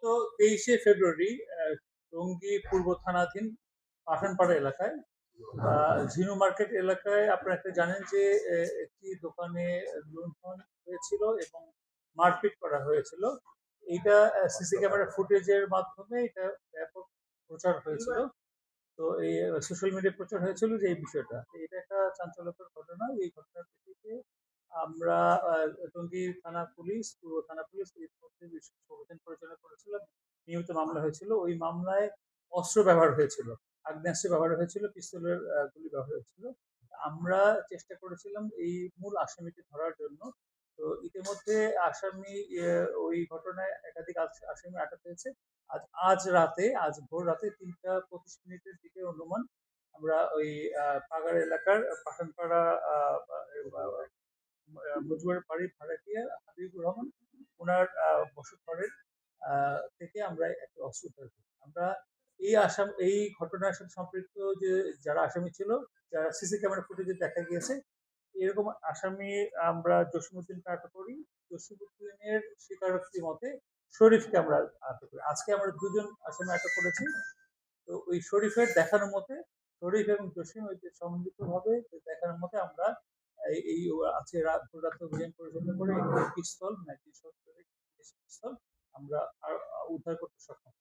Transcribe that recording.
তো 23শে ফেব্রুয়ারি টঙ্গী পূর্ব থানাধীন পাঠানপাড়া এলাকায় ঝিনু মার্কেট এলাকায় আপনারা একটা জানেন যে একটি দোকানে লুণ্ঠন হয়েছিল এবং মারপিট করা হয়েছিল। এইটা সিসি ক্যামেরা ফুটেজের মাধ্যমে এটা ব্যাপক প্রচার হয়েছিল। তো এই সোশ্যাল মিডিয়ায় প্রচার হয়েছিল যে এই বিষয়টা। এটা একটা চাঞ্চল্যকর ঘটনা। এই ঘটনার প্রেক্ষিতে আমরা টঙ্গী থানা পুলিশ, পূর্ব থানা পুলিশ এর মধ্যে বিশেষ অভিযান পরিচালনা করেছিল। নিয়মিত মামলা হয়েছিল। ওই মামলায় অস্ত্র ব্যবহার হয়েছিল। আগ্নেয়াস্ত্র ব্যবহার হয়েছিল, পিস্তলের গুলি ব্যবহার হয়েছিল। আমরা চেষ্টা করেছিলাম এই মূল আসামিকে ধরার জন্য। তো ইতিমধ্যে আসামি ওই ঘটনায় একাধিক আসামি আটক হয়েছে। আজ ভোর রাতে ৩টা ২৫ মিনিটের দিকে অনুমান আমরা ওই পাগাড় এলাকার পাঠানপাড়া মজুয়ার বাড়ির ভাড়াটিয়া হাবিবুর রহমান ওনার বসতঘরের থেকে আমরা একটা অস্ত্র উদ্ধার করি। আমরা এই ঘটনার সাথে সম্পৃক্ত যে যারা আসামি ছিল, যারা সিসি ক্যামেরা ফুটেজে দেখা গিয়েছে, এরকম আসামি আমরা জসিমউদ্দিনকে আটক করি। জসিমউদ্দিনের স্বীকারোক্তি মতে শরীফকে আমরা আটক করি। আজকে আমরা ২ জন আসামি আটক করেছি। তো ওই শরীফের দেখানো মতে, শরীফ এবং জসিম ওই যে সম্মিলিতভাবে দেখানোর মতে আমরা এই আজকে ভোর রাতে অভিযান পরিচালনা করে একটি পিস্তল, ম্যাগজিন সহ পিস্তল আমরা উদ্ধার করতে সক্ষম।